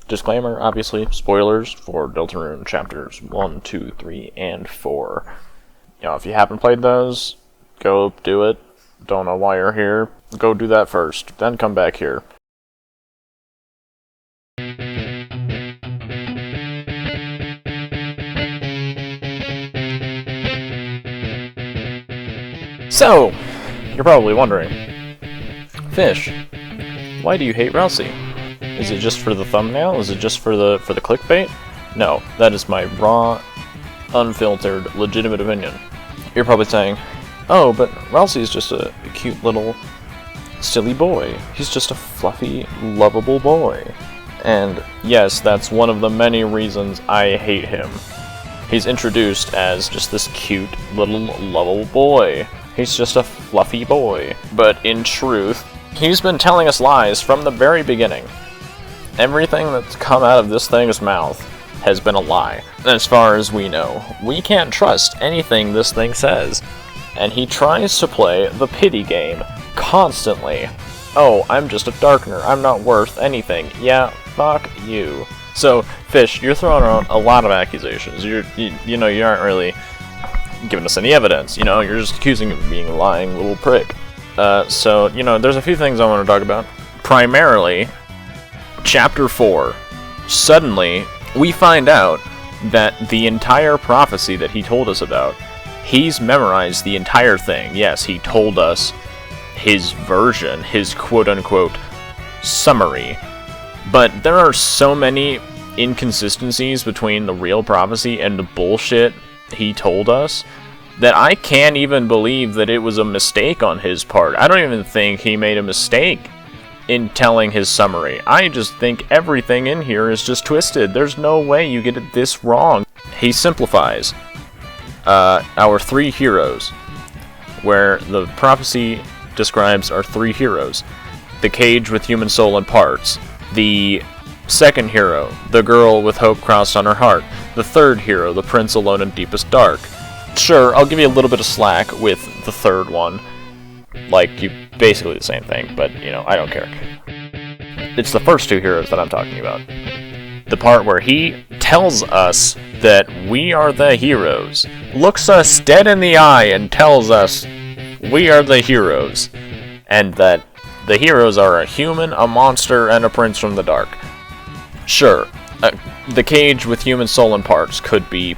Disclaimer, obviously, spoilers for Deltarune chapters 1, 2, 3, and 4. If you haven't played those, go do it. Don't know why you're here. Go do that first, then come back here. So, you're probably wondering, Fish, why do you hate Ralsei? Is it just for the thumbnail? Is it just for the clickbait? No, that is my raw, unfiltered, legitimate opinion. You're probably saying, oh, but Ralsei is just a cute little silly boy. He's just a fluffy, lovable boy. And yes, that's one of the many reasons I hate him. He's introduced as just this cute little lovable boy. He's just a fluffy boy. But in truth, he's been telling us lies from the very beginning. Everything that's come out of this thing's mouth has been a lie, as far as we know. We can't trust anything this thing says. And he tries to play the pity game, constantly. Oh, I'm just a darkener, I'm not worth anything. Yeah, fuck you. So, Fish, you're throwing around a lot of accusations. You aren't really giving us any evidence. You're just accusing him of being a lying little prick. So, there's a few things I want to talk about. Primarily, Chapter 4. Suddenly, we find out that the entire prophecy that he told us about, he's memorized the entire thing. Yes, he told us his version, his quote-unquote summary. But there are so many inconsistencies between the real prophecy and the bullshit he told us that I can't even believe that it was a mistake on his part. I don't even think he made a mistake in telling his summary. I just think everything in here is just twisted. There's no way you get it this wrong. He simplifies our three heroes, where the prophecy describes our three heroes. The cage with human soul and parts. The second hero, the girl with hope crossed on her heart. The third hero, the prince alone in deepest dark. Sure, I'll give you a little bit of slack with the third one. Basically the same thing, but, I don't care. It's the first two heroes that I'm talking about. The part where he tells us that we are the heroes. Looks us dead in the eye and tells us we are the heroes. And that the heroes are a human, a monster, and a prince from the dark. Sure, the cage with human soul and parts could be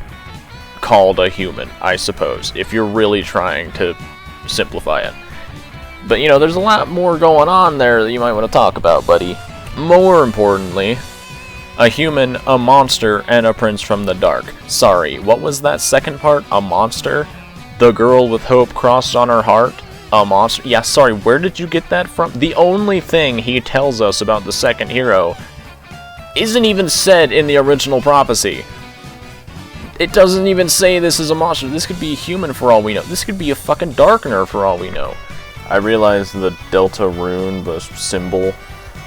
called a human, I suppose, if you're really trying to simplify it. But, there's a lot more going on there that you might want to talk about, buddy. More importantly, a human, a monster, and a prince from the dark. Sorry, what was that second part? A monster? The girl with hope crossed on her heart? A monster? Yeah, sorry, where did you get that from? The only thing he tells us about the second hero isn't even said in the original prophecy. It doesn't even say this is a monster. This could be a human for all we know. This could be a fucking darkener for all we know. I realize the Deltarune, the symbol,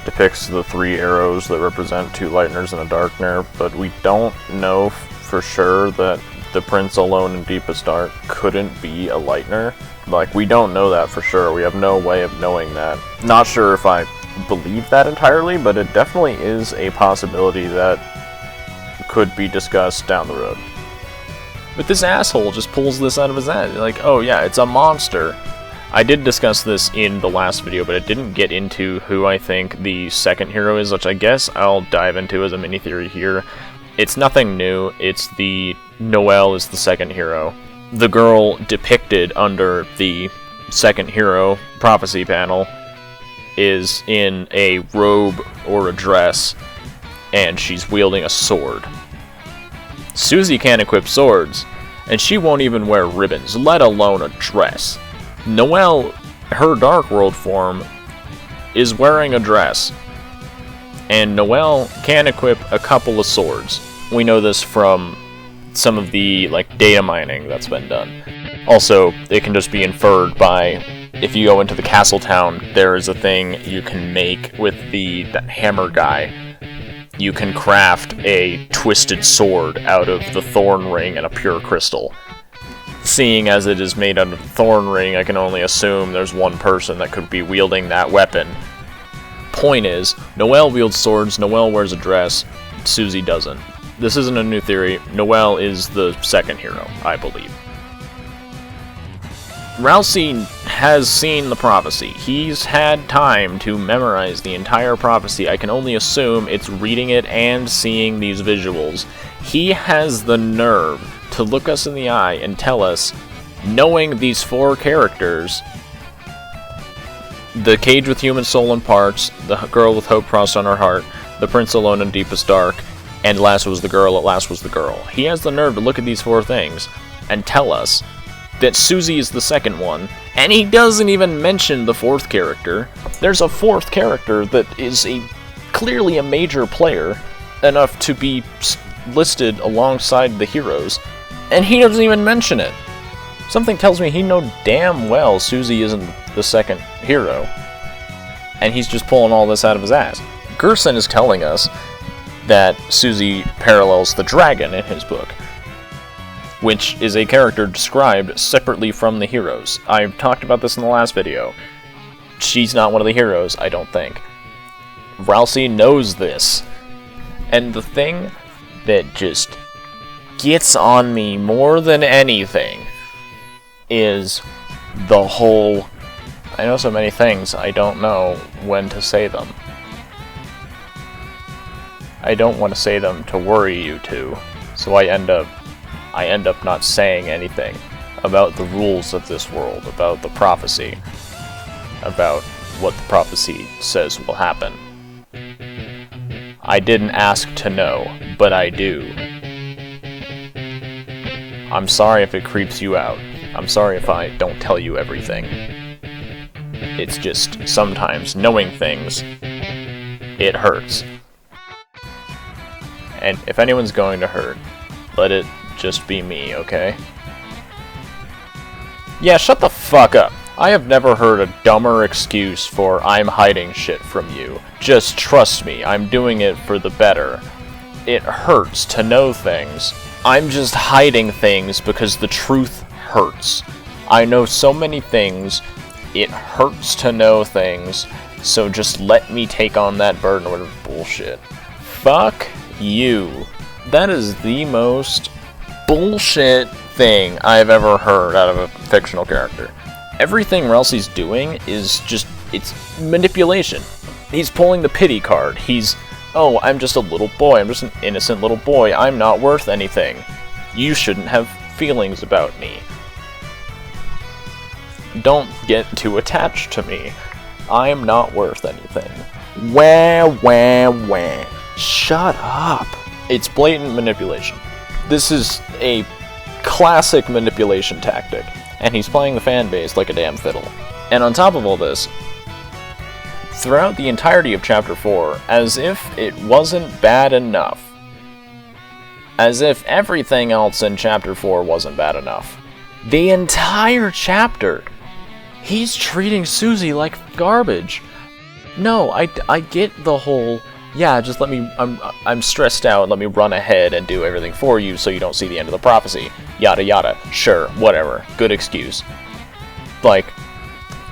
depicts the three arrows that represent two lighteners and a darkener, but we don't know for sure that the prince alone in deepest dark couldn't be a lightener. We don't know that for sure. We have no way of knowing that. Not sure if I believe that entirely, but it definitely is a possibility that could be discussed down the road. But this asshole just pulls this out of his ass. Oh yeah, it's a monster. I did discuss this in the last video, but it didn't get into who I think the second hero is, which I guess I'll dive into as a mini-theory here. It's nothing new. It's Noelle is the second hero. The girl depicted under the second hero prophecy panel is in a robe or a dress, and she's wielding a sword. Susie can't equip swords, and she won't even wear ribbons, let alone a dress. Noelle, her Dark World form, is wearing a dress, and Noelle can equip a couple of swords. We know this from some of the data mining that's been done. Also, it can just be inferred by, if you go into the castle town, there is a thing you can make with that hammer guy. You can craft a twisted sword out of the thorn ring and a pure crystal. Seeing as it is made out of the thorn ring, I can only assume there's one person that could be wielding that weapon. point is, Noelle wields swords, Noelle wears a dress, Susie doesn't. This isn't a new theory. Noelle is the second hero, I believe. Ralsei has seen the prophecy. He's had time to memorize the entire prophecy. I can only assume it's reading it and seeing these visuals. He has the nerve to look us in the eye and tell us, knowing these 4 characters, the cage with human soul and parts, the girl with hope crossed on her heart, the prince alone in deepest dark, and last was the girl, at last was the girl. He has the nerve to look at these 4 things and tell us that Susie is the second one, and he doesn't even mention the 4th character. There's a 4th character that is clearly a major player, enough to be listed alongside the heroes, and he doesn't even mention it. Something tells me he knows damn well Susie isn't the second hero, and he's just pulling all this out of his ass. Gerson is telling us that Susie parallels the dragon in his book, which is a character described separately from the heroes. I've talked about this in the last video. She's not one of the heroes, I don't think. Ralsei knows this. And the thing that just gets on me more than anything is the whole, I know so many things, I don't know when to say them. I don't want to say them to worry you two, so I end up not saying anything about the rules of this world, about the prophecy, about what the prophecy says will happen. I didn't ask to know, but I do. I'm sorry if it creeps you out. I'm sorry if I don't tell you everything. It's just, sometimes, knowing things, it hurts. And if anyone's going to hurt, let it just be me, okay? Yeah, shut the fuck up. I have never heard a dumber excuse for I'm hiding shit from you. Just trust me, I'm doing it for the better. It hurts to know things. I'm just hiding things because the truth hurts. I know so many things, it hurts to know things, so just let me take on that burden of bullshit. Fuck you. That is the most bullshit thing I've ever heard out of a fictional character. Everything Ralsei's doing is just, it's manipulation. He's pulling the pity card. He's, oh, I'm just a little boy. I'm just an innocent little boy. I'm not worth anything. You shouldn't have feelings about me. Don't get too attached to me. I'm not worth anything. Wah, wah, wah. Shut up. It's blatant manipulation. This is a classic manipulation tactic, and he's playing the fanbase like a damn fiddle. And on top of all this, throughout the entirety of Chapter 4, as if it wasn't bad enough, as if everything else in Chapter 4 wasn't bad enough, the entire chapter, he's treating Susie like garbage. No, I get the whole, yeah, just let me, I'm stressed out, let me run ahead and do everything for you so you don't see the end of the prophecy. Yada yada. Sure, whatever. Good excuse. Like,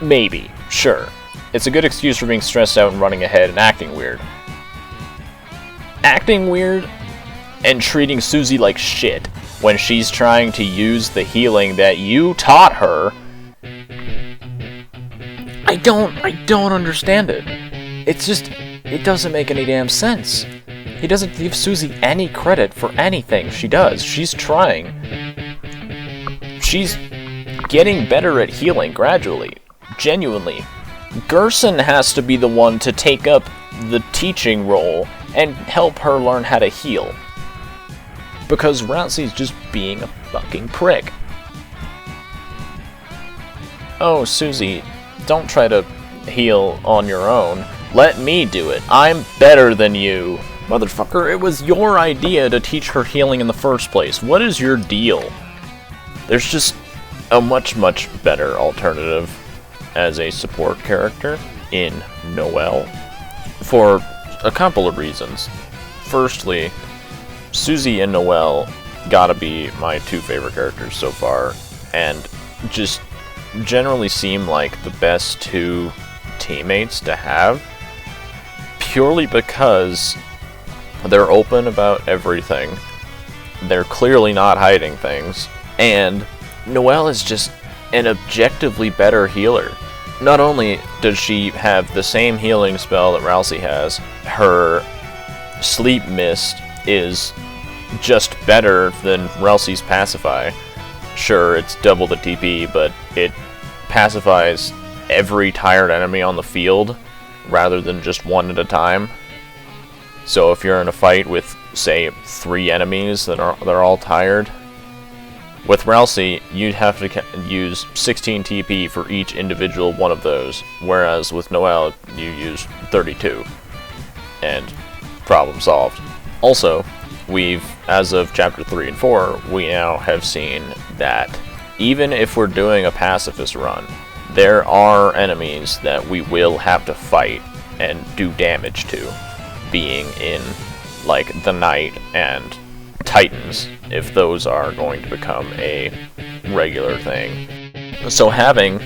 maybe. Sure. It's a good excuse for being stressed out and running ahead and acting weird. Acting weird and treating Susie like shit when she's trying to use the healing that you taught her. I don't understand it. It's just, it doesn't make any damn sense. He doesn't give Susie any credit for anything she does. She's trying. She's getting better at healing gradually. Genuinely. Gerson has to be the one to take up the teaching role and help her learn how to heal. Because Ralsei's just being a fucking prick. Oh, Susie, don't try to heal on your own. Let me do it. I'm better than you. Motherfucker, it was your idea to teach her healing in the first place. What is your deal? There's just a much, much better alternative as a support character in Noelle for a couple of reasons. Firstly, Susie and Noelle gotta be my 2 favorite characters so far, and just generally seem like the best 2 teammates to have. purely because they're open about everything. They're clearly not hiding things. And Noelle is just an objectively better healer. Not only does she have the same healing spell that Ralsei has, her Sleep Mist is just better than Ralsei's Pacify. Sure, it's double the TP, but it pacifies every tired enemy on the field rather than just one at a time. So if you're in a fight with, say, 3 enemies that they're all tired, with Ralsei, you'd have to use 16 TP for each individual one of those, whereas with Noelle, you use 32. And problem solved. Also, as of Chapter 3 and 4, we now have seen that even if we're doing a pacifist run, there are enemies that we will have to fight and do damage to, being in, like, the Knight and Titans, if those are going to become a regular thing. So having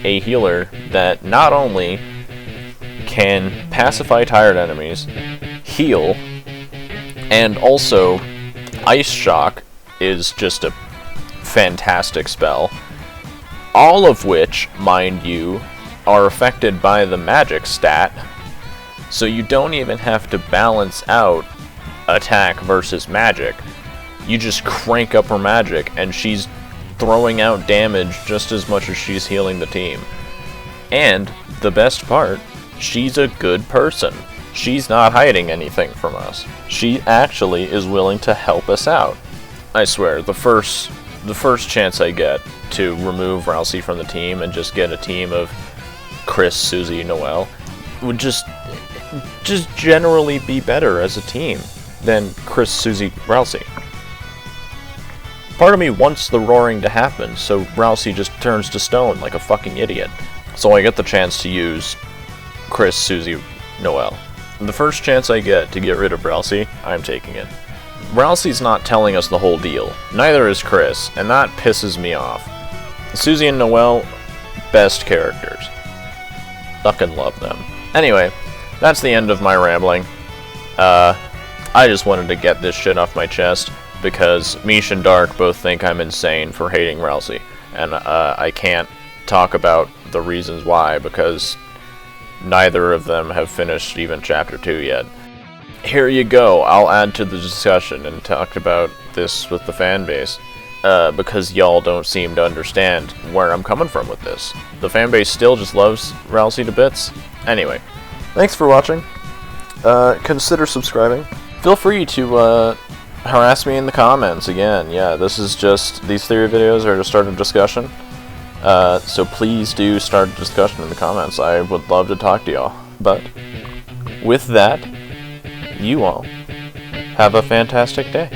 a healer that not only can pacify tired enemies, heal, and also Ice Shock is just a fantastic spell, all of which, mind you, are affected by the magic stat, so you don't even have to balance out attack versus magic. You just crank up her magic and she's throwing out damage just as much as she's healing the team. And the best part, she's a good person. She's not hiding anything from us. She actually is willing to help us out. I swear, the first chance I get to remove Ralsei from the team and just get a team of Chris, Susie, Noelle would just generally be better as a team than Chris, Susie, Ralsei. Part of me wants the roaring to happen, so Ralsei just turns to stone like a fucking idiot. So I get the chance to use Chris, Susie, Noelle. The first chance I get to get rid of Ralsei, I'm taking it. Ralsei's not telling us the whole deal. Neither is Chris, and that pisses me off. Susie and Noelle, best characters. Fucking love them. Anyway, that's the end of my rambling. I just wanted to get this shit off my chest, because Mish and Dark both think I'm insane for hating Ralsei, and I can't talk about the reasons why, because neither of them have finished even Chapter 2 yet. Here you go, I'll add to the discussion and talk about this with the fanbase, because y'all don't seem to understand where I'm coming from with this. The fanbase still just loves Ralsei to bits. Anyway, thanks for watching. Consider subscribing. Feel free to harass me in the comments again. Yeah, these theory videos are to start a discussion. So please do start a discussion in the comments. I would love to talk to y'all. But with that, you all have a fantastic day.